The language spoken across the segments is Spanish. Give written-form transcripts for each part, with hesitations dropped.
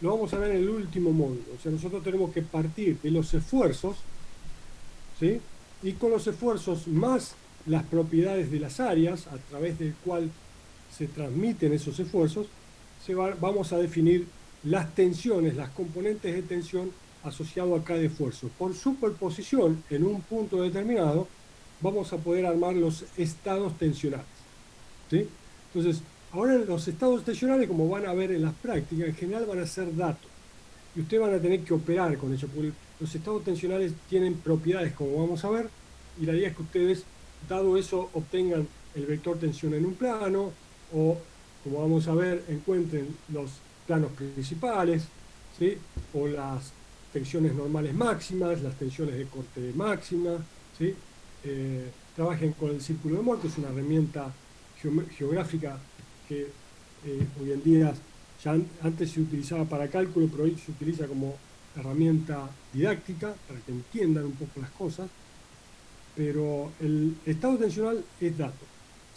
lo vamos a ver en el último módulo. O sea, nosotros tenemos que partir de los esfuerzos, ¿sí? Y con los esfuerzos más las propiedades de las áreas a través del cual se transmiten esos esfuerzos, vamos a definir las tensiones, las componentes de tensión asociado a cada esfuerzo. Por superposición, en un punto determinado, vamos a poder armar los estados tensionales, ¿sí? Entonces, ahora los estados tensionales, como van a ver en las prácticas, en general van a ser datos. Y ustedes van a tener que operar con ellos, porque los estados tensionales tienen propiedades, como vamos a ver, y la idea es que ustedes, dado eso, obtengan el vector tensión en un plano, o, como vamos a ver, encuentren los planos principales, ¿sí? O las tensiones normales máximas, las tensiones de corte máxima, ¿sí? Trabajen con el círculo de Mohr, que es una herramienta geográfica que hoy en día ya antes se utilizaba para cálculo, pero hoy se utiliza como herramienta didáctica para que entiendan un poco las cosas. Pero el estado tensional es dato,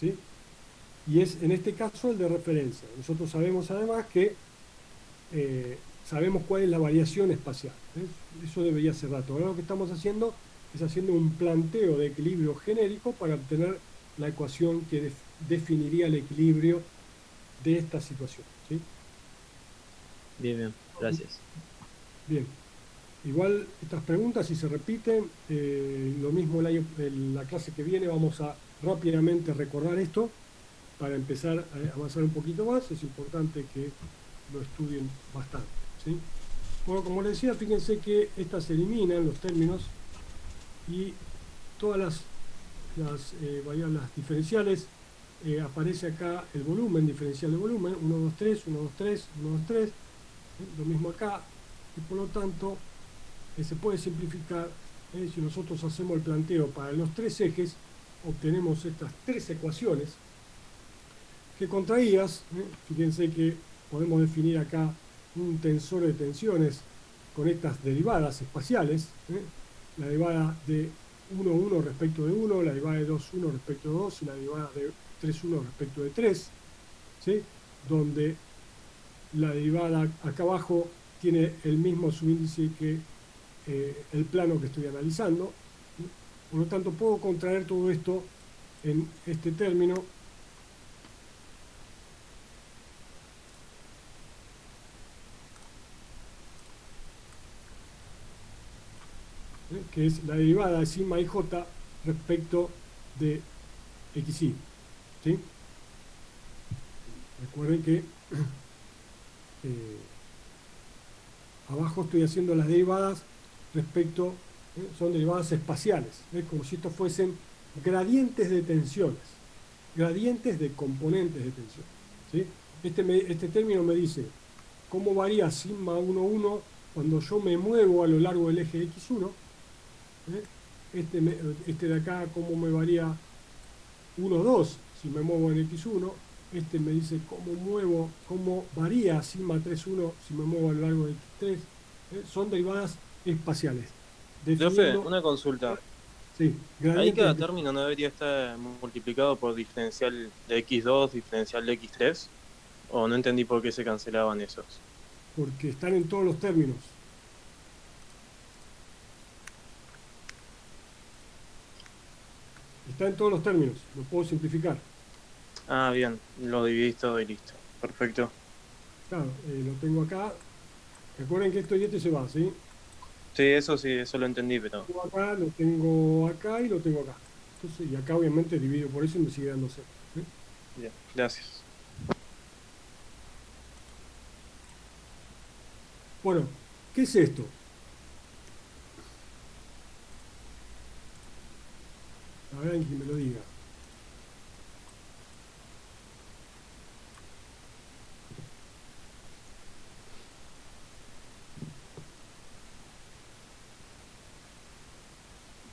¿sí? Y es en este caso el de referencia. Nosotros sabemos además que sabemos cuál es la variación espacial, ¿eh? Eso debería ser dato. Ahora lo que estamos haciendo es haciendo un planteo de equilibrio genérico para obtener la ecuación que definiría el equilibrio de esta situación, ¿sí? Bien, bien, gracias. Bien, igual estas preguntas, si se repiten, lo mismo en la clase que viene, vamos a rápidamente recordar esto para empezar a avanzar un poquito más. Es importante que lo estudien bastante, ¿sí? Bueno, como les decía, fíjense que estas se eliminan los términos y todas las variables diferenciales, aparece acá el volumen diferencial de volumen, 1, 2, 3, 1, 2, 3, 1, 2, 3, lo mismo acá, y por lo tanto se puede simplificar. Si nosotros hacemos el planteo para los tres ejes, obtenemos estas tres ecuaciones que contraídas, fíjense que podemos definir acá un tensor de tensiones con estas derivadas espaciales, la derivada de 1, 1 respecto de 1, la derivada de 2, 1 respecto de 2 y la derivada de 3, 1 respecto de 3, ¿sí? Donde la derivada acá abajo tiene el mismo subíndice que el plano que estoy analizando. Por lo tanto, puedo contraer todo esto en este término, que es la derivada de sigma ij respecto de xy, ¿sí? Recuerden que eh, abajo estoy haciendo las derivadas respecto, son derivadas espaciales, como si estos fuesen gradientes de tensiones, gradientes de componentes de tensión, ¿sí? Este término me dice cómo varía sigma 1,1 cuando yo me muevo a lo largo del eje x1, ¿eh? Este de acá, cómo me varía 1,2 si me muevo en x1. Este me dice cómo varía sigma 3,1 si me muevo a lo largo de x3. Son derivadas espaciales, Profe, definiendo, una consulta. sí, Ahí gradientes cada de... término no debería estar multiplicado por diferencial de x2, diferencial de x3, o no entendí por qué se cancelaban esos. porque están en todos los términos. Está en todos los términos, lo puedo simplificar. Ah, bien, lo dividís todo y listo. Perfecto. Claro, lo tengo acá. Recuerden que esto y este se va, ¿sí? Sí, eso lo entendí, pero Lo tengo acá, lo tengo acá y lo tengo acá. Entonces, y acá obviamente divido por eso y me sigue dando cero, ¿sí? bien, gracias. Bueno, ¿qué es esto? A ver, alguien que me lo diga.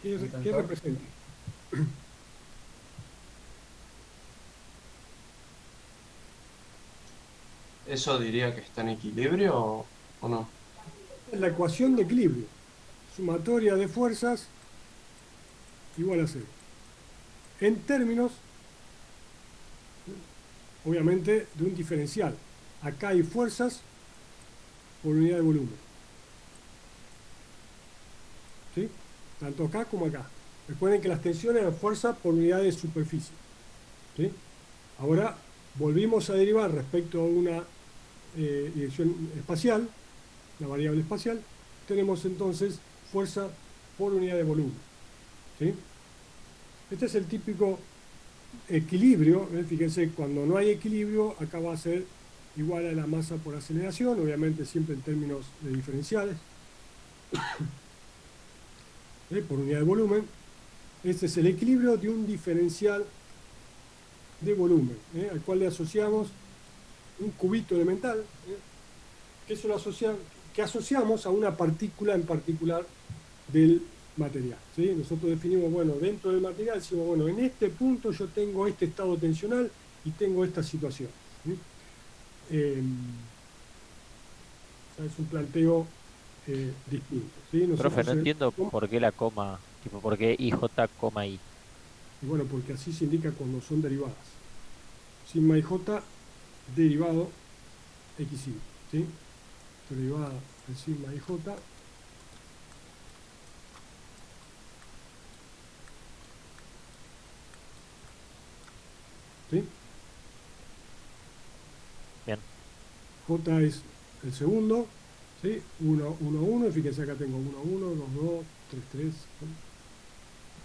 Un ¿Qué tensor. representa? ¿Eso diría que está en equilibrio o no? Es la ecuación de equilibrio. Sumatoria de fuerzas igual a cero. En términos, obviamente, de un diferencial. Acá hay fuerzas por unidad de volumen. ¿Sí? Tanto acá como acá. Recuerden que las tensiones eran fuerza por unidad de superficie. ¿Sí? Ahora volvimos a derivar respecto a una dirección espacial, la variable espacial. Tenemos entonces fuerza por unidad de volumen. ¿Sí? Este es el típico equilibrio. Fíjense, cuando no hay equilibrio, acá va a ser igual a la masa por aceleración, obviamente siempre en términos de diferenciales, por unidad de volumen. Este es el equilibrio de un diferencial de volumen, al cual le asociamos un cubito elemental, que asociamos a una partícula en particular del material. ¿Sí? Nosotros definimos, bueno, dentro del material decimos, bueno, en este punto yo tengo este estado tensional y tengo esta situación. ¿Sí? Es un planteo distinto. ¿Sí? Profe, Nosotros, no entiendo por qué la coma, tipo, por qué IJ, coma I. y bueno, porque así se indica cuando son derivadas. Sigma IJ derivado XY. ¿Sí? Derivada de sigma IJ. ¿Sí? Bien. J es el segundo, ¿sí? 1, 1, 1, y fíjense acá tengo 1, 1, 2, 2, 3, 3, ¿sí?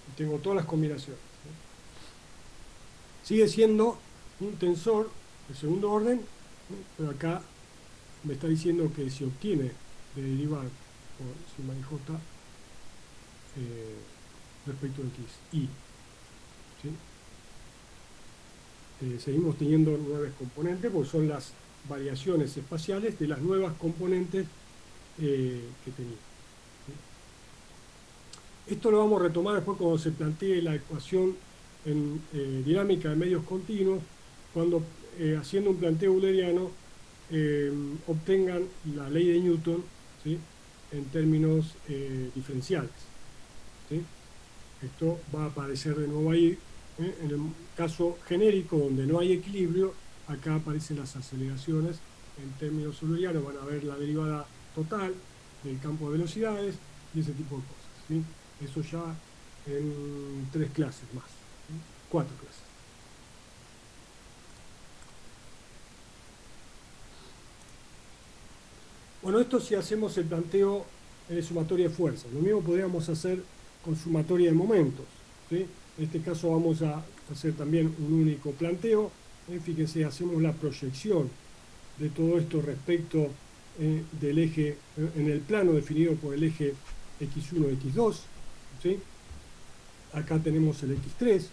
Y tengo todas las combinaciones. ¿Sí? Sigue siendo un tensor de segundo orden, ¿sí? Pero acá me está diciendo que se obtiene de derivar por sigma y j respecto a x, y. ¿Sí? Seguimos teniendo 9 componentes, porque son las variaciones espaciales de las nuevas componentes que tenía. ¿Sí? Esto lo vamos a retomar después cuando se plantee la ecuación en dinámica de medios continuos, cuando haciendo un planteo euleriano obtengan la ley de Newton, ¿sí? En términos diferenciales. ¿Sí? Esto va a aparecer de nuevo ahí. En el caso genérico, donde no hay equilibrio, acá aparecen las aceleraciones en términos eulerianos, van a ver la derivada total del campo de velocidades y ese tipo de cosas. ¿Sí? Eso ya en 3 clases más, ¿sí? 4 clases. Bueno, esto si hacemos el planteo de sumatoria de fuerzas. Lo mismo podríamos hacer con sumatoria de momentos. ¿Sí? En este caso vamos a hacer también un único planteo. Fíjense, hacemos la proyección de todo esto respecto del eje, en el plano definido por el eje X1, X2. ¿Sí? Acá tenemos el X3.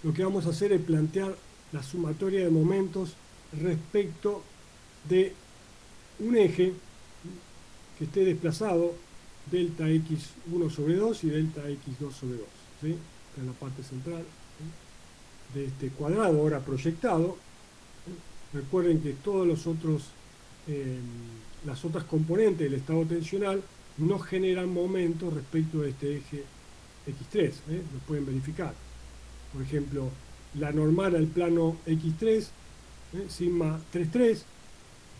Lo que vamos a hacer es plantear la sumatoria de momentos respecto de un eje que esté desplazado delta x1 sobre 2 y delta x2 sobre 2, ¿sí? En la parte central, ¿sí? De este cuadrado ahora proyectado. ¿Sí? Recuerden que todos los otros, las otras componentes del estado tensional no generan momentos respecto de este eje x3, lo pueden verificar. Por ejemplo, la normal al plano x3, sigma 3,3,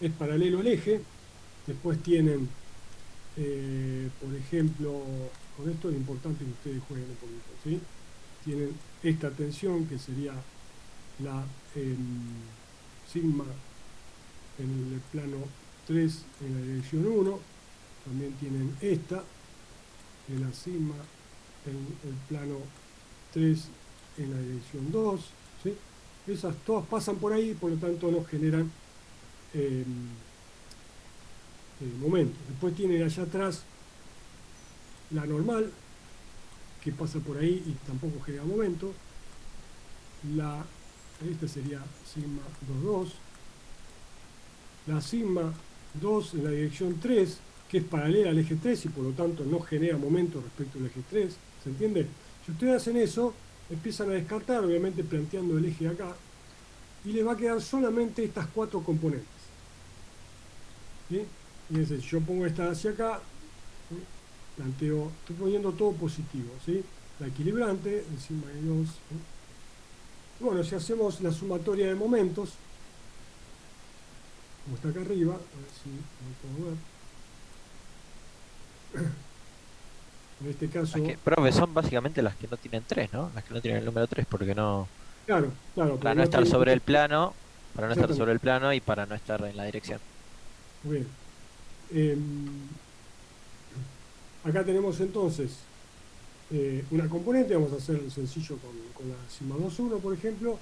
es paralelo al eje. Después tienen, por ejemplo, con esto es importante que ustedes jueguen un poquito, ¿sí? Tienen esta tensión que sería la sigma en el plano 3 en la dirección 1. También tienen esta, de la sigma en el plano 3 en la dirección 2, ¿sí? Esas todas pasan por ahí, por lo tanto no generan momento. Después tienen allá atrás la normal, que pasa por ahí y tampoco genera momento. Esta sería sigma 2,2. La sigma 2 en la dirección 3, que es paralela al eje 3 y por lo tanto no genera momento respecto al eje 3. ¿Se entiende? Si ustedes hacen eso, empiezan a descartar, obviamente planteando el eje acá, y les va a quedar solamente estas 4 componentes. ¿Sí? Fíjense, yo pongo esta hacia acá, ¿sí? Planteo, estoy poniendo todo positivo, ¿sí? La equilibrante, encima de 2. ¿Sí? Bueno, si hacemos la sumatoria de momentos, como está acá arriba, a ver si lo puedo ver. En este caso, Las que, profe, son básicamente las que no tienen 3, ¿no? Las que no tienen el número 3 porque no... claro, claro, Para porque no no estar tiene sobre el mucho. plano, para no estar Exactamente. sobre el plano y para no estar en la dirección. Muy bien. Acá tenemos entonces una componente, vamos a hacer sencillo con la sigma 2,1, por ejemplo.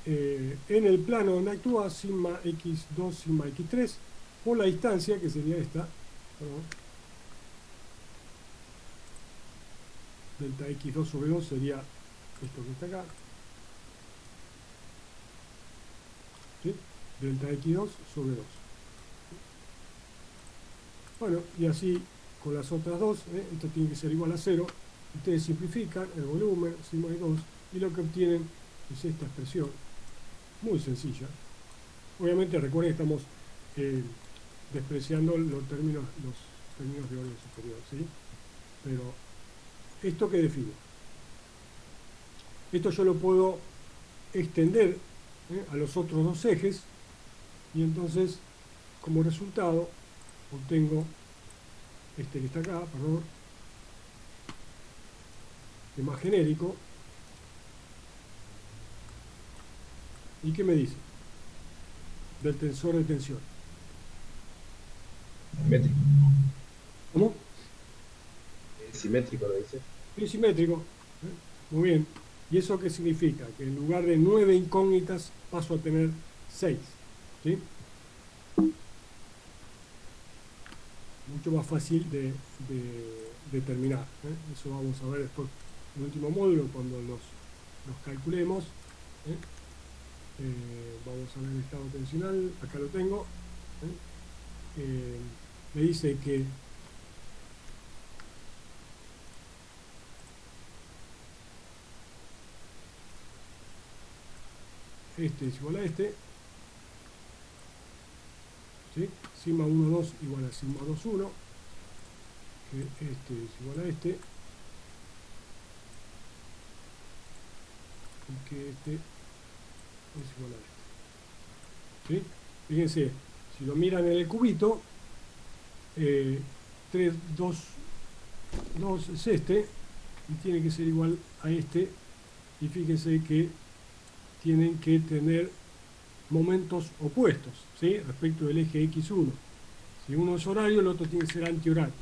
En el plano donde actúa sigma x2, sigma x3, por la distancia, que sería esta, perdón, delta x2 sobre 2 sería esto que está acá, ¿sí? Delta x2 sobre 2. Bueno, y así con las otras dos, esto tiene que ser igual a 0. Ustedes simplifican el volumen, sigma de 2, y lo que obtienen es esta expresión, muy sencilla. Obviamente recuerden que estamos eh, despreciando los términos de orden superior, ¿sí? Pero, ¿esto qué define? Esto yo lo puedo extender a los otros dos ejes, y entonces, como resultado, obtengo este que está acá, perdón, que es más genérico, y que me dice del tensor de tensión. Simétrico. ¿Cómo? Es simétrico, lo dice. Es simétrico. Muy bien. ¿Y eso qué significa? Que en lugar de 9 incógnitas paso a tener 6. ¿Sí? Mucho más fácil de determinar. Eso vamos a ver después en el último módulo cuando los calculemos. ¿eh? Vamos a ver el estado tensional. Acá lo tengo. Me dice que este es igual a este, ¿sí? Sigma 1,2 igual a sigma 2,1, que este es igual a este, y que este es igual a este. ¿Sí? Fíjense, si lo miran en el cubito, 3, 2, 2 es este, y tiene que ser igual a este, y fíjense que tienen que tener momentos opuestos, ¿sí? Respecto del eje X1. Si uno es horario, el otro tiene que ser antihorario.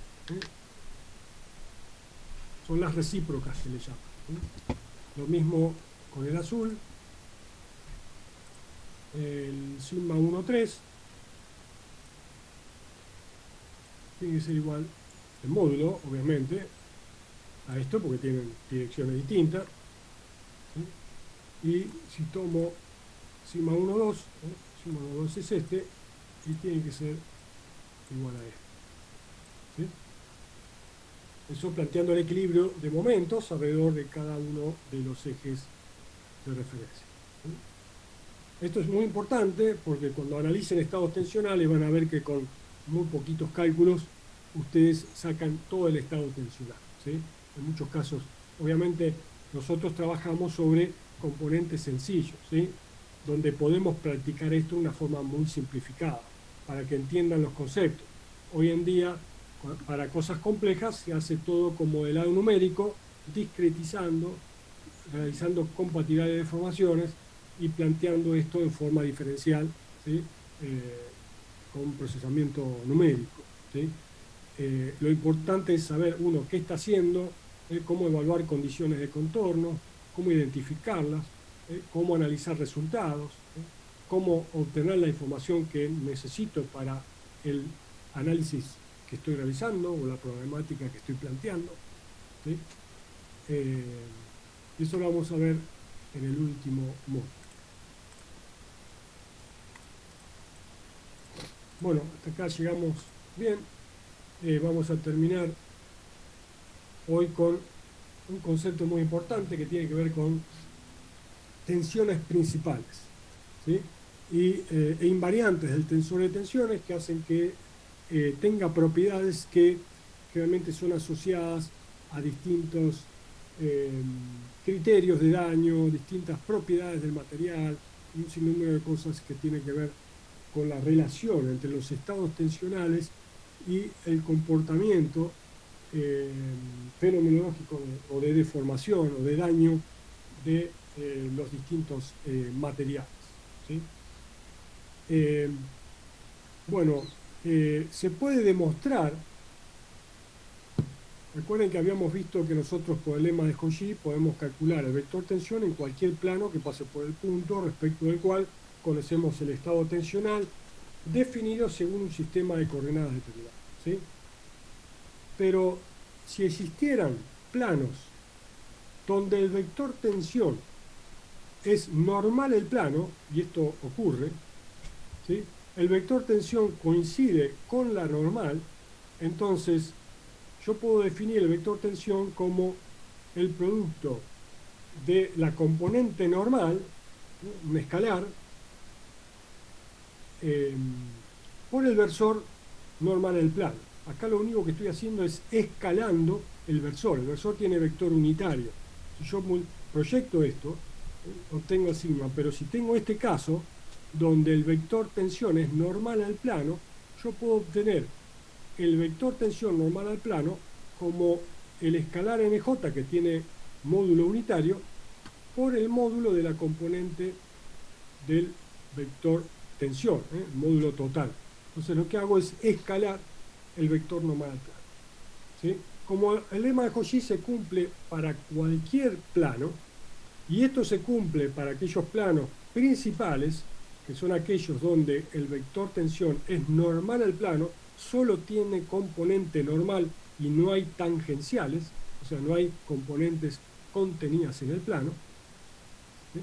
Son las recíprocas que le llaman. Lo mismo con el azul, el sigma 1,3 tiene que ser igual el módulo, obviamente, a esto porque tienen direcciones distintas. ¿Sí? Y si tomo sigma 1,2, sigma 1,2 es este, y tiene que ser igual a este. ¿Sí? Eso planteando el equilibrio de momentos alrededor de cada uno de los ejes de referencia. ¿Sí? Esto es muy importante porque cuando analicen estados tensionales van a ver que con muy poquitos cálculos ustedes sacan todo el estado tensional. ¿Sí? En muchos casos, obviamente, nosotros trabajamos sobre componentes sencillos, ¿sí? Donde podemos practicar esto de una forma muy simplificada para que entiendan los conceptos. Hoy en día, para cosas complejas, se hace todo con modelado numérico, discretizando, realizando compatibilidad de deformaciones y planteando esto en forma diferencial, ¿sí? Con procesamiento numérico. ¿Sí? Lo importante es saber, uno, qué está haciendo, cómo evaluar condiciones de contorno, cómo identificarlas, cómo analizar resultados, cómo obtener la información que necesito para el análisis que estoy realizando o la problemática que estoy planteando. ¿Sí? Eso lo vamos a ver en el último módulo. Bueno, hasta acá llegamos bien. Vamos a terminar hoy con un concepto muy importante que tiene que ver con tensiones principales, ¿sí? E invariantes del tensor de tensiones que hacen que tenga propiedades que realmente son asociadas a distintos criterios de daño, distintas propiedades del material, y un sinnúmero de cosas que tienen que ver con la relación entre los estados tensionales y el comportamiento fenomenológico o de deformación o de daño de los distintos materiales, ¿sí? Bueno, se puede demostrar. Recuerden que habíamos visto que nosotros por el lema de Cauchy podemos calcular el vector tensión en cualquier plano que pase por el punto respecto del cual conocemos el estado tensional definido según un sistema de coordenadas determinado, ¿sí? Pero si existieran planos donde el vector tensión es normal el plano, y esto ocurre, ¿sí? El vector tensión coincide con la normal, entonces yo puedo definir el vector tensión como el producto de la componente normal, ¿no?, un escalar, por el versor normal del plano. Acá lo único que estoy haciendo es escalando el versor. El versor tiene vector unitario. Si yo proyecto esto, obtengo el sigma, pero si tengo este caso, donde el vector tensión es normal al plano, yo puedo obtener el vector tensión normal al plano como el escalar NJ, que tiene módulo unitario, por el módulo de la componente del vector tensión, el módulo total. Entonces lo que hago es escalar el vector normal al plano, ¿sí? Como el lema de Cauchy se cumple para cualquier plano, y esto se cumple para aquellos planos principales, que son aquellos donde el vector tensión es normal al plano, solo tiene componente normal y no hay tangenciales, o sea, no hay componentes contenidas en el plano, ¿sí?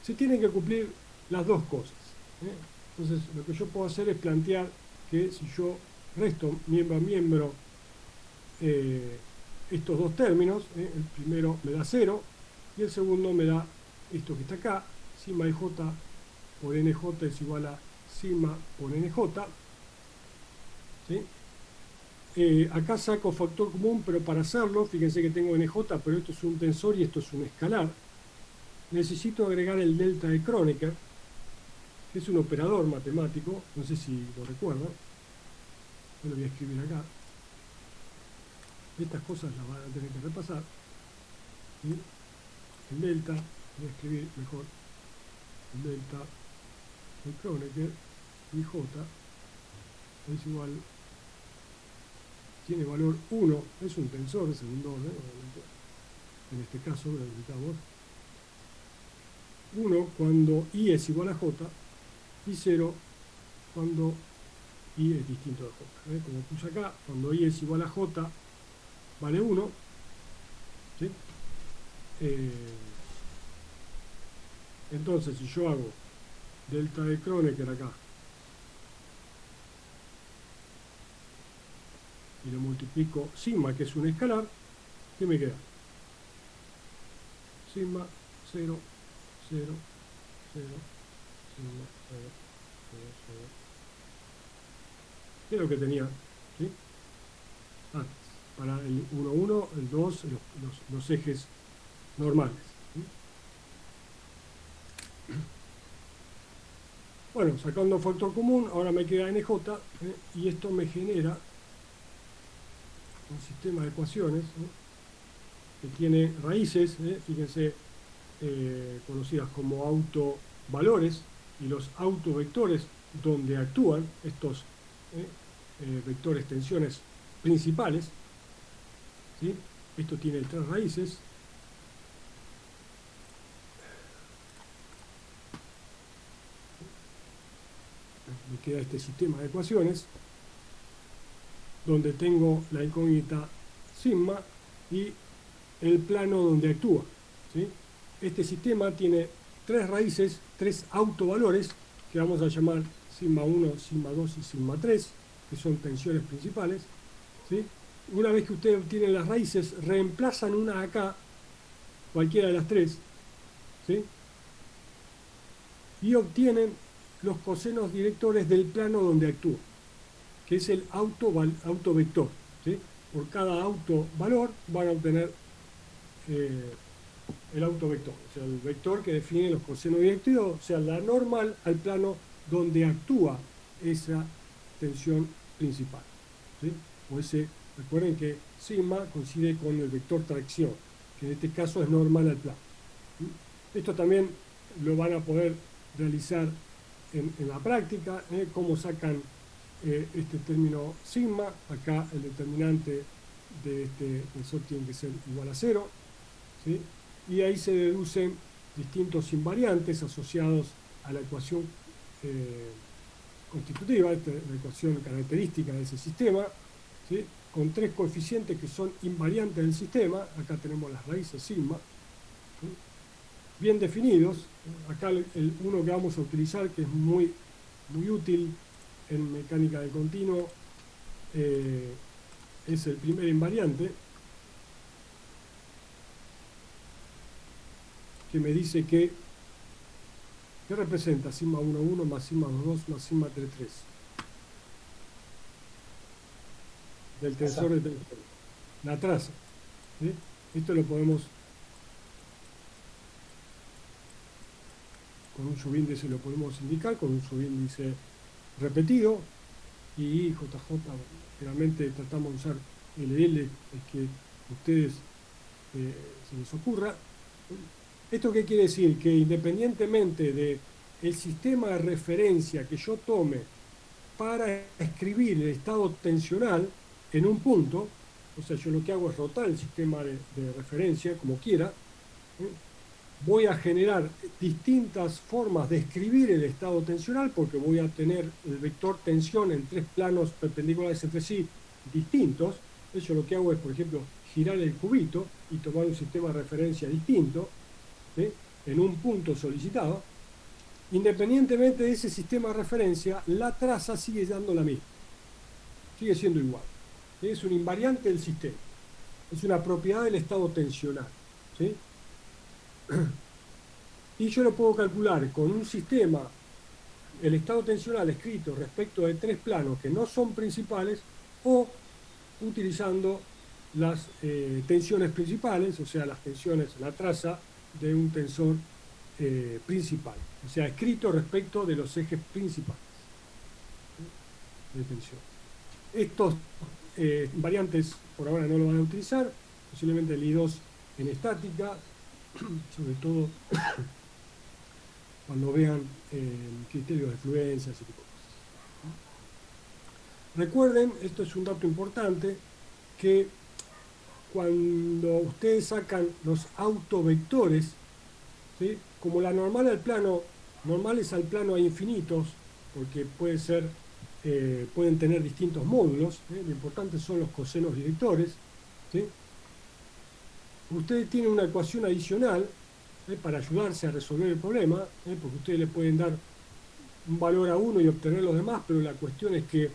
Se tienen que cumplir las dos cosas, ¿sí? Entonces, lo que yo puedo hacer es plantear que si yo resto miembro a miembro estos dos términos, el primero me da 0 y el segundo me da esto que está acá, sigma ij por nj es igual a sigma por nj, ¿sí? Acá saco factor común, pero para hacerlo, fíjense que tengo nj, pero esto es un tensor y esto es un escalar. Necesito agregar el delta de Kronecker, que es un operador matemático, no sé si lo recuerdan, yo lo voy a escribir acá. Estas cosas las van a tener que repasar, ¿sí? El delta, voy a escribir mejor, el delta de Kronecker, ij, es igual, tiene valor 1, es un tensor de segundo orden, obviamente. En este caso lo necesitamos 1 cuando i es igual a j y 0 cuando i es distinto de j. Como puse acá, cuando i es igual a j vale 1, ¿sí? Entonces si yo hago delta de Kronecker acá y lo multiplico sigma, que es un escalar, ¿qué me queda? Sigma 0, 0, 0, sigma 0, 0, 0. ¿Qué es lo que tenía? ¿Sí? Antes, para el 1, 1, el 2, los ejes normales, ¿sí? Bueno, sacando factor común, ahora me queda nj, y esto me genera un sistema de ecuaciones, que tiene raíces, fíjense, conocidas como autovalores, y los autovectores donde actúan estos vectores tensiones principales, ¿sí? Esto tiene 3 raíces. Me queda este sistema de ecuaciones donde tengo la incógnita sigma y el plano donde actúa, ¿sí? Este sistema tiene 3 raíces, 3 autovalores que vamos a llamar sigma 1, sigma 2 y sigma 3, que son tensiones principales, ¿sí? Una vez que ustedes obtienen las raíces, reemplazan una acá, cualquiera de las 3, ¿sí? Y obtienen los cosenos directores del plano donde actúa, que es el autovector, ¿sí? Por cada autovalor van a obtener el autovector, o sea, el vector que define los cosenos directivos, o sea, la normal al plano donde actúa esa tensión principal, ¿sí? O ese, recuerden que sigma coincide con el vector tracción, que en este caso es normal al plano. Esto también lo van a poder realizar en la práctica, cómo sacan este término sigma. Acá el determinante de este tensor tiene que ser igual a 0, ¿sí? Y ahí se deducen distintos invariantes asociados a la ecuación constitutiva, la ecuación característica de ese sistema, ¿sí? Con 3 coeficientes que son invariantes del sistema. Acá tenemos las raíces sigma, ¿sí? Bien definidos. Acá el uno que vamos a utilizar, que es muy útil en mecánica de continuo, es el primer invariante, que me dice que representa sigma 1, 1 más sigma 2, 2 más sigma 3, 3 del tensor de tensión, la traza, ¿sí? Esto lo podemos con un subíndice, lo podemos indicar con un subíndice repetido, y JJ generalmente tratamos de usar LL, el que ustedes se les ocurra. ¿Esto qué quiere decir? Que independientemente de el sistema de referencia que yo tome para escribir el estado tensional en un punto, o sea, yo lo que hago es rotar el sistema de referencia como quiera, voy a generar distintas formas de escribir el estado tensional, porque voy a tener el vector tensión en 3 planos perpendiculares entre sí distintos. Yo lo que hago es, por ejemplo, girar el cubito y tomar un sistema de referencia distinto, ¿sí? En un punto solicitado. Independientemente de ese sistema de referencia, la traza sigue dando la misma, sigue siendo igual, ¿sí? Es un invariante del sistema, es una propiedad del estado tensional, ¿sí? Y yo lo puedo calcular con un sistema, el estado tensional escrito respecto de 3 planos que no son principales, o utilizando las tensiones principales, o sea, las tensiones, la traza de un tensor principal, o sea, escrito respecto de los ejes principales de tensión. Estos variantes por ahora no lo van a utilizar, posiblemente el I2 en estática, sobre todo cuando vean criterios de fluencia, ese tipo de cosas. Recuerden, esto es un dato importante, que cuando ustedes sacan los autovectores, ¿sí? Como la normal al plano, normales al plano hay infinitos, porque pueden tener distintos módulos, lo importante son los cosenos directores, ¿sí? Ustedes tienen una ecuación adicional para ayudarse a resolver el problema, porque ustedes le pueden dar un valor a uno y obtener los demás, pero la cuestión es que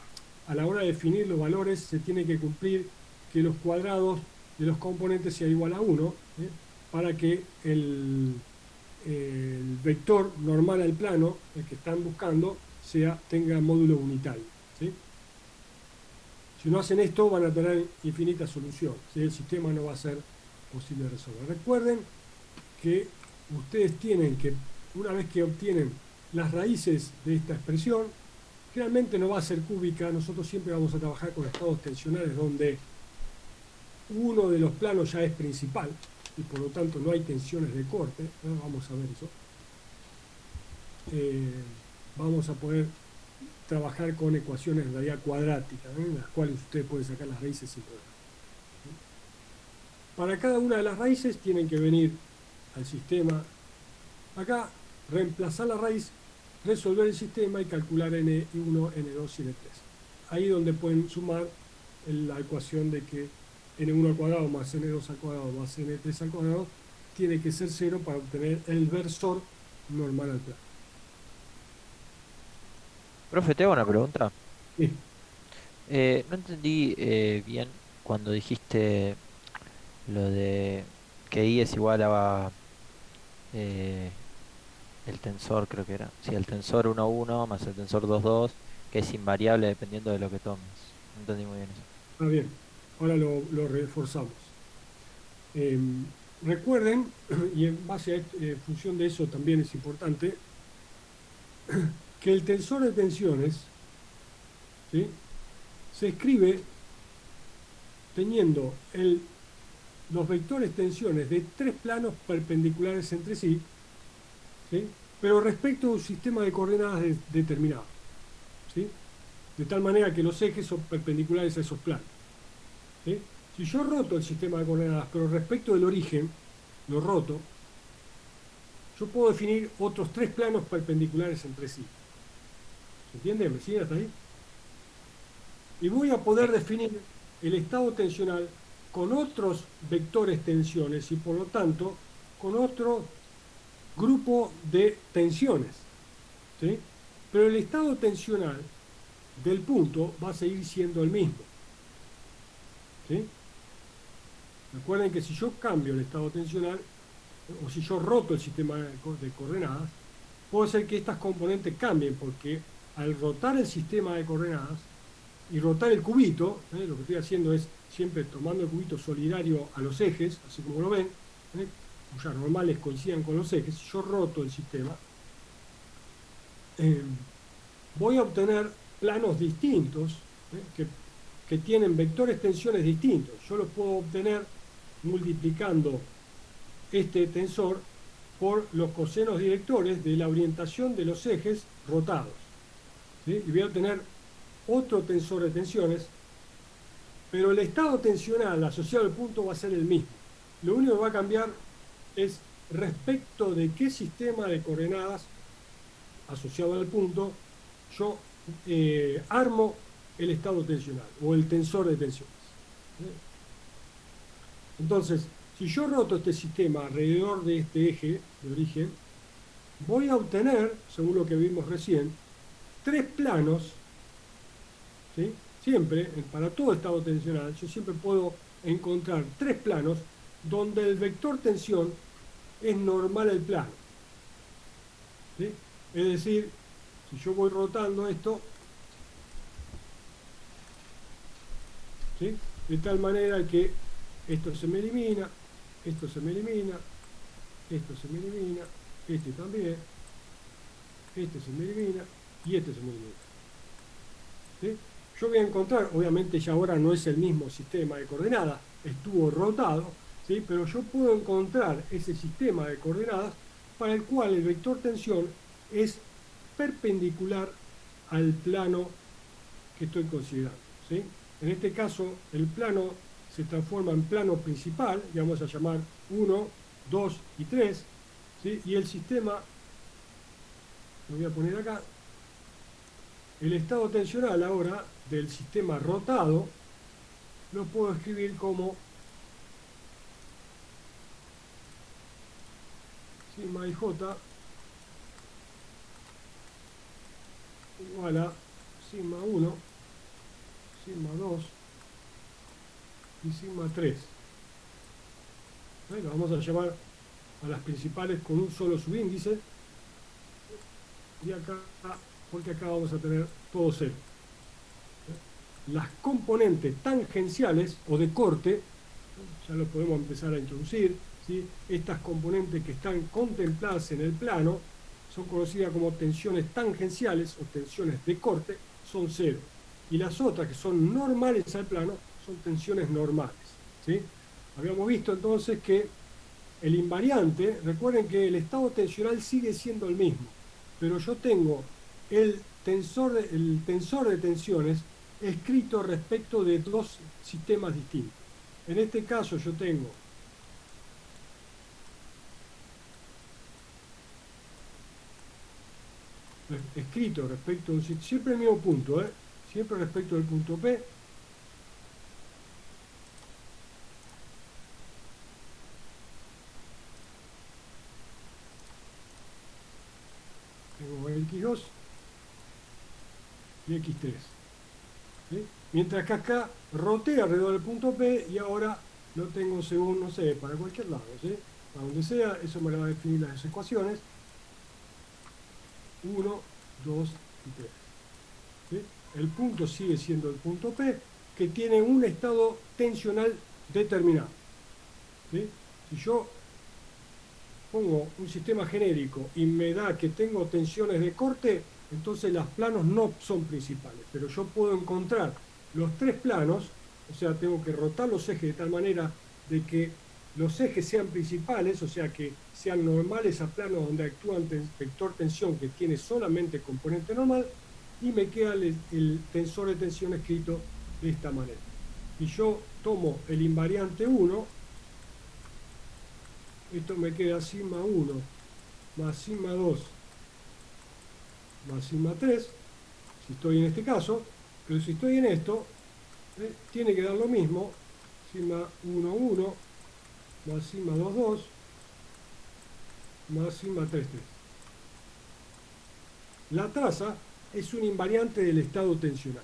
a la hora de definir los valores se tiene que cumplir que los cuadrados de los componentes sea igual a 1, para que el vector normal al plano, el que están buscando, tenga módulo unitario, ¿sí? Si no hacen esto, van a tener infinita solución, ¿sí? El sistema no va a ser posible de resolver. Recuerden que ustedes tienen que, una vez que obtienen las raíces de esta expresión, generalmente no va a ser cúbica, nosotros siempre vamos a trabajar con estados tensionales donde uno de los planos ya es principal y por lo tanto no hay tensiones de corte, ¿no? Vamos a ver eso. Vamos a poder trabajar con ecuaciones en realidad cuadráticas, ¿no? En las cuales usted puede sacar las raíces sin problema. Para cada una de las raíces tienen que venir al sistema, acá, reemplazar la raíz, resolver el sistema y calcular N1, N2 y N3. Ahí donde pueden sumar la ecuación de que N1 al cuadrado más N2 al cuadrado más N3 al cuadrado tiene que ser 0 para obtener el versor normal al plano. Profe, te hago una pregunta. Sí. No entendí bien cuando dijiste lo de que I es igual a eh, el tensor, creo que era. Sí, el tensor 1, 1 más el tensor 2, 2, que es invariable dependiendo de lo que tomes. No entendí muy bien eso. Ah, bien, ahora lo reforzamos. Recuerden, y en base a función de eso también es importante, que el tensor de tensiones ¿sí? Se escribe teniendo los vectores tensiones de tres planos perpendiculares entre sí, ¿sí? Pero respecto a un sistema de coordenadas determinado, ¿sí? De tal manera que los ejes son perpendiculares a esos planos, ¿sí? Si yo roto el sistema de coordenadas, pero respecto del origen, lo roto, yo puedo definir otros tres planos perpendiculares entre sí. ¿Se entiende? ¿Me siguen hasta ahí? Y voy a poder definir el estado tensional con otros vectores tensiones y por lo tanto con otro grupo de tensiones, ¿sí? Pero el estado tensional del punto va a seguir siendo el mismo, ¿sí? Recuerden que si yo cambio el estado tensional o si yo roto el sistema de coordenadas, puede ser que estas componentes cambien porque al rotar el sistema de coordenadas y rotar el cubito, lo que estoy haciendo es siempre tomando el cubito solidario a los ejes, así como lo ven, cuyas normales coincidan con los ejes. Si yo roto el sistema, voy a obtener planos distintos, que tienen vectores tensiones distintos. Yo los puedo obtener multiplicando este tensor por los cosenos directores de la orientación de los ejes rotados, ¿sí? Y voy a obtener otro tensor de tensiones, pero el estado tensional asociado al punto va a ser el mismo. Lo único que va a cambiar es respecto de qué sistema de coordenadas asociado al punto yo armo el estado tensional o el tensor de tensiones. Entonces, si yo roto este sistema alrededor de este eje de origen, voy a obtener, según lo que vimos recién, tres planos, ¿sí? Siempre, para todo estado tensional, yo siempre puedo encontrar tres planos donde el vector tensión es normal al plano, ¿sí? Es decir, si yo voy rotando esto, ¿sí? De tal manera que esto se me elimina, esto se me elimina, esto se me elimina, este también, este se me elimina y este se me elimina, ¿sí? Yo voy a encontrar, obviamente ya ahora no es el mismo sistema de coordenadas, estuvo rotado, ¿sí? Pero yo puedo encontrar ese sistema de coordenadas para el cual el vector tensión es perpendicular al plano que estoy considerando, ¿sí? En este caso, el plano se transforma en plano principal, y vamos a llamar 1, 2 y 3, ¿sí? Y el sistema, lo voy a poner acá, el estado tensional ahora del sistema rotado, lo puedo escribir como sigma ij igual a sigma 1, sigma 2 y sigma 3. Lo vamos a llamar a las principales con un solo subíndice, y acá, porque acá vamos a tener todo cero. Las componentes tangenciales o de corte, ya lo podemos empezar a introducir, ¿sí? Estas componentes que están contempladas en el plano son conocidas como tensiones tangenciales o tensiones de corte, son cero. Y las otras que son normales al plano son tensiones normales, ¿sí? Habíamos visto entonces que el invariante, recuerden que el estado tensional sigue siendo el mismo, pero yo tengo el tensor de tensiones escrito respecto de dos sistemas distintos. En este caso yo tengo escrito respecto a siempre el mismo punto, siempre respecto del punto P, tengo X2 y X3, ¿sí? Mientras que acá roté alrededor del punto P y ahora lo tengo según, no sé, para cualquier lado, ¿sí? Para donde sea, eso me lo va a definir las ecuaciones 1, 2 y 3, ¿sí? El punto sigue siendo el punto P, que tiene un estado tensional determinado, ¿sí? Si yo pongo un sistema genérico y me da que tengo tensiones de corte, entonces los planos no son principales, pero yo puedo encontrar los tres planos, o sea, tengo que rotar los ejes de tal manera de que los ejes sean principales, o sea, que sean normales a planos donde actúa vector tensión que tiene solamente componente normal, y me queda el tensor de tensión escrito de esta manera. Y yo tomo el invariante 1, esto me queda sigma 1 más sigma 2 más sigma 3, si estoy en este caso, pero si estoy en esto, tiene que dar lo mismo, sigma 1, 1 más sigma 2, 2 más sigma 3, 3. La tasa es un invariante del estado tensional.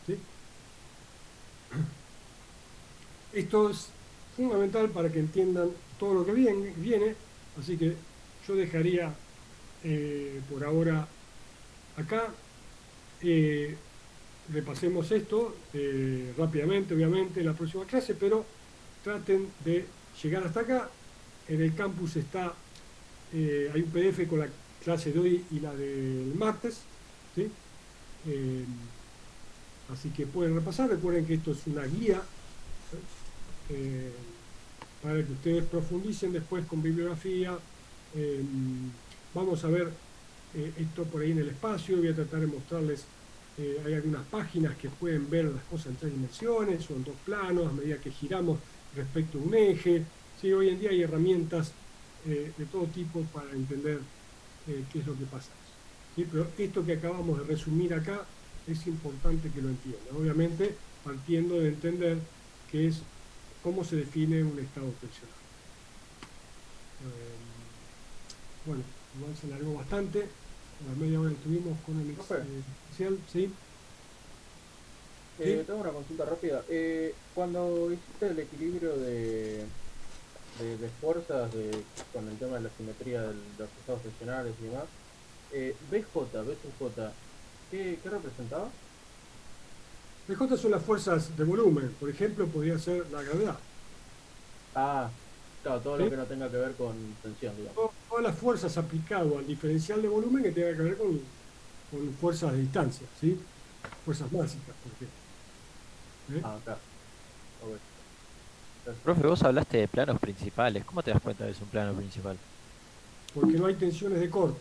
¿Sí? Esto es fundamental para que entiendan todo lo que viene, así que yo dejaría por ahora acá. Repasemos esto rápidamente, obviamente, en la próxima clase, pero traten de llegar hasta acá. En el campus está, hay un PDF con la clase de hoy y la del martes, ¿sí? Así que pueden repasar. Recuerden que esto es una guía para que ustedes profundicen después con bibliografía. Vamos a ver esto por ahí en el espacio. Voy a tratar de mostrarles, hay algunas páginas que pueden ver las cosas en 3 dimensiones o en 2 planos a medida que giramos respecto a un eje. ¿Sí? Hoy en día hay herramientas de todo tipo para entender qué es lo que pasa. ¿Sí? Pero esto que acabamos de resumir acá es importante que lo entiendan, obviamente partiendo de entender qué es, cómo se define un estado tensional. Bueno, igual se alargó bastante, a la media hora estuvimos con el especial, ¿sí? ¿Sí? Tengo una consulta rápida. Cuando hiciste el equilibrio de fuerzas con el tema de la simetría de los estados tensionales y demás, BJ, ¿qué representaba? PJ son las fuerzas de volumen, por ejemplo, podría ser la gravedad. Ah, claro, todo ¿Sí? lo que no tenga que ver con tensión, digamos. Todas las fuerzas aplicadas al diferencial de volumen que tenga que ver con fuerzas de distancia, ¿sí? Fuerzas básicas, por ejemplo. Ah, claro. Ok. Gracias. Profe, vos hablaste de planos principales. ¿Cómo te das cuenta que es un plano principal? Porque no hay tensiones de corte,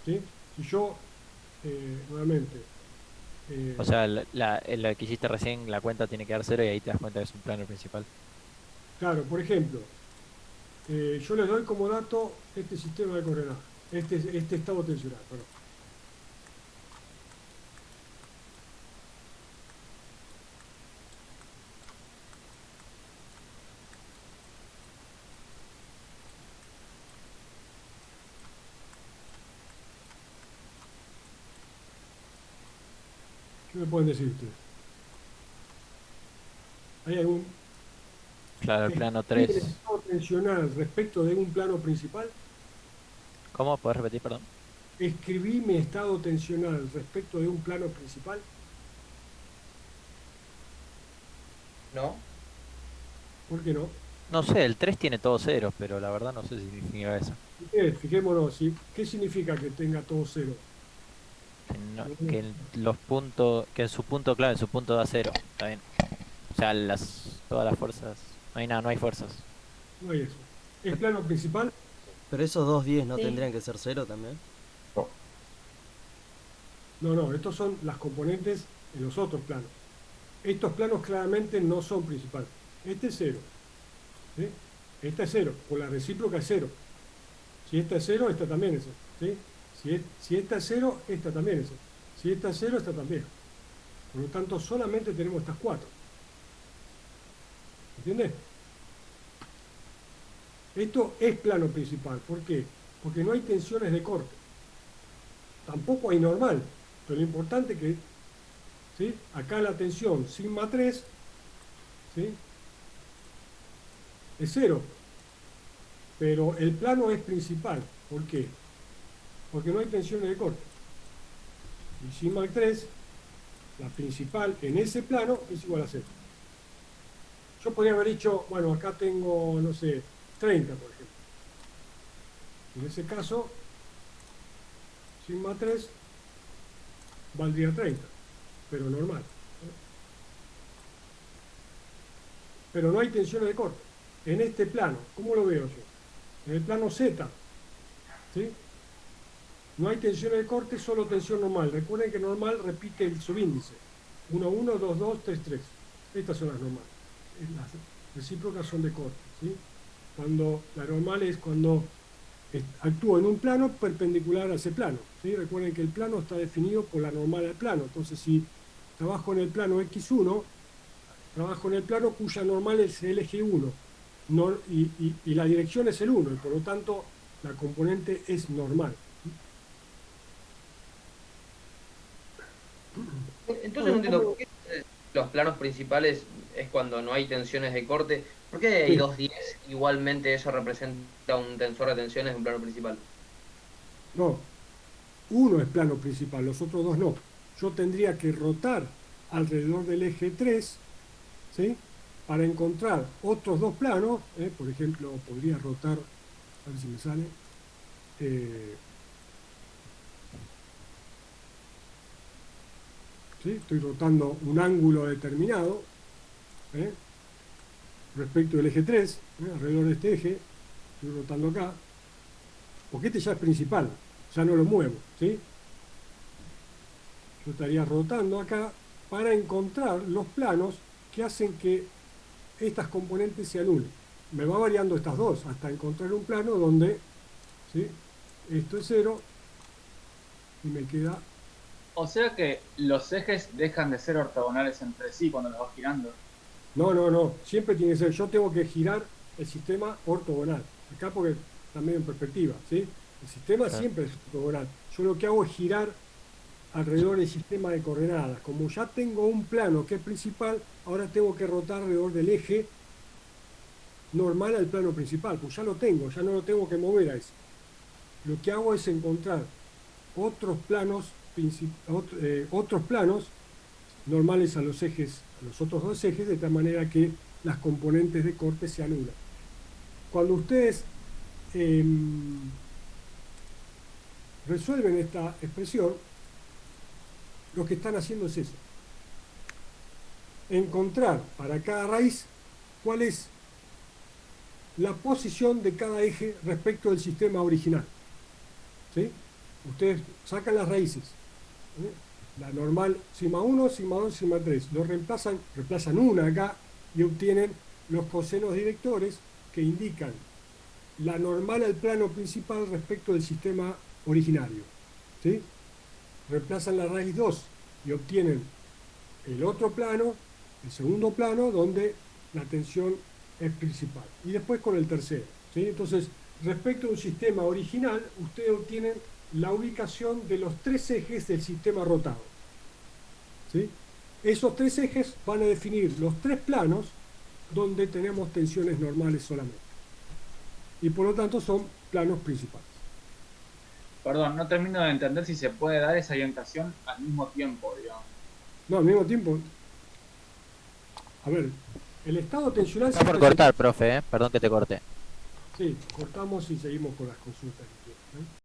¿sí? Si yo, nuevamente, O sea, la que hiciste recién, la cuenta tiene que dar cero y ahí te das cuenta que es un plano principal. claro, por ejemplo, yo les doy como dato este sistema de coordenadas, este estado tensional, perdón. ¿Qué me pueden decir ustedes? ¿Hay algún Claro, el plano escribir 3. estado tensional respecto de un plano principal? ¿Cómo? ¿Podés repetir, perdón? ¿Escribí mi estado tensional respecto de un plano principal? ¿No? ¿Por qué no? No sé, el 3 tiene todos ceros, pero la verdad no sé si significa eso. Fijémonos, ¿sí? ¿Qué significa que tenga todo cero? Que los puntos, que en su punto, claro, en su punto da cero. Está bien. O sea, todas las fuerzas. No hay nada, no hay fuerzas. No hay eso. ¿Es plano principal? Pero esos 210 no Sí. tendrían que ser cero también. No, estos son las componentes en los otros planos. Estos planos claramente no son principales. Este es cero, ¿sí? Esta es cero, con la recíproca es cero. Si esta es cero, esta también es cero, ¿sí? Si esta es cero, esta también es cero. Si esta es cero, esta también. Por lo tanto, solamente tenemos estas cuatro. ¿Entiendes? Esto es plano principal. ¿Por qué? Porque no hay tensiones de corte. Tampoco hay normal. Pero lo importante es que, ¿sí? Acá la tensión sigma 3, ¿sí? Es cero. Pero el plano es principal. ¿Por qué? Porque no hay tensiones de corte. Y sigma 3, la principal en ese plano, es igual a cero. Yo podría haber dicho, bueno, acá tengo, no sé, 30, por ejemplo. En ese caso, sigma 3 valdría 30, pero normal. Pero no hay tensiones de corte. En este plano, ¿cómo lo veo yo? En el plano Z, ¿sí? No hay tensiones de corte, solo tensión normal. Recuerden que normal repite el subíndice. 1, 1, 2, 2, 3, 3. Estas son las normales. Las recíprocas son de corte, ¿sí? Cuando la normal es cuando actúa en un plano perpendicular a ese plano, ¿sí? Recuerden que el plano está definido por la normal del plano. Entonces, si trabajo en el plano X1, trabajo en el plano cuya normal es el eje 1 y la dirección es el 1, y por lo tanto la componente es normal. Entonces no entiendo por qué los planos principales es cuando no hay tensiones de corte. ¿Por qué hay Sí. 210? Igualmente eso representa un tensor de tensiones en un plano principal. No, uno es plano principal, los otros dos no. Yo tendría que rotar alrededor del eje 3, ¿sí? Para encontrar otros dos planos, por ejemplo, podría rotar, a ver si me sale, ¿sí? Estoy rotando un ángulo determinado, respecto del eje 3, alrededor de este eje, estoy rotando acá, porque este ya es principal, ya no lo muevo, ¿sí? Yo estaría rotando acá para encontrar los planos que hacen que estas componentes se anulen. Me va variando estas dos hasta encontrar un plano donde, ¿sí? Esto es 0 y me queda... O sea que los ejes dejan de ser ortogonales entre sí cuando los vas girando. No, siempre tiene que ser, yo tengo que girar el sistema ortogonal, acá porque también en perspectiva, ¿sí? El sistema siempre es ortogonal, yo lo que hago es girar alrededor del sistema de coordenadas. Como ya tengo un plano que es principal, ahora tengo que rotar alrededor del eje normal al plano principal, pues ya lo tengo, ya no lo tengo que mover a ese. Lo que hago es encontrar otros planos, otros planos normales a los ejes, a los otros dos ejes, de tal manera que las componentes de corte se anulan. Cuando ustedes resuelven esta expresión, lo que están haciendo es eso: encontrar para cada raíz cuál es la posición de cada eje respecto del sistema original, ¿sí? Ustedes sacan las raíces, la normal sigma 1, sigma 2, sigma 3, lo reemplazan una acá y obtienen los cosenos directores que indican la normal al plano principal respecto del sistema originario, ¿sí? Reemplazan la raíz 2 y obtienen el otro plano, el segundo plano, donde la tensión es principal. Y después con el tercero, ¿sí? Entonces, respecto a un sistema original, ustedes obtienen la ubicación de los tres ejes del sistema rotado, ¿sí? Esos tres ejes van a definir los tres planos donde tenemos tensiones normales solamente. Y por lo tanto son planos principales. Perdón, no termino de entender si se puede dar esa orientación al mismo tiempo, digamos. No, al mismo tiempo. A ver, el estado tensional... Está por cortar, profe, perdón que te corte. Sí, cortamos y seguimos con las consultas.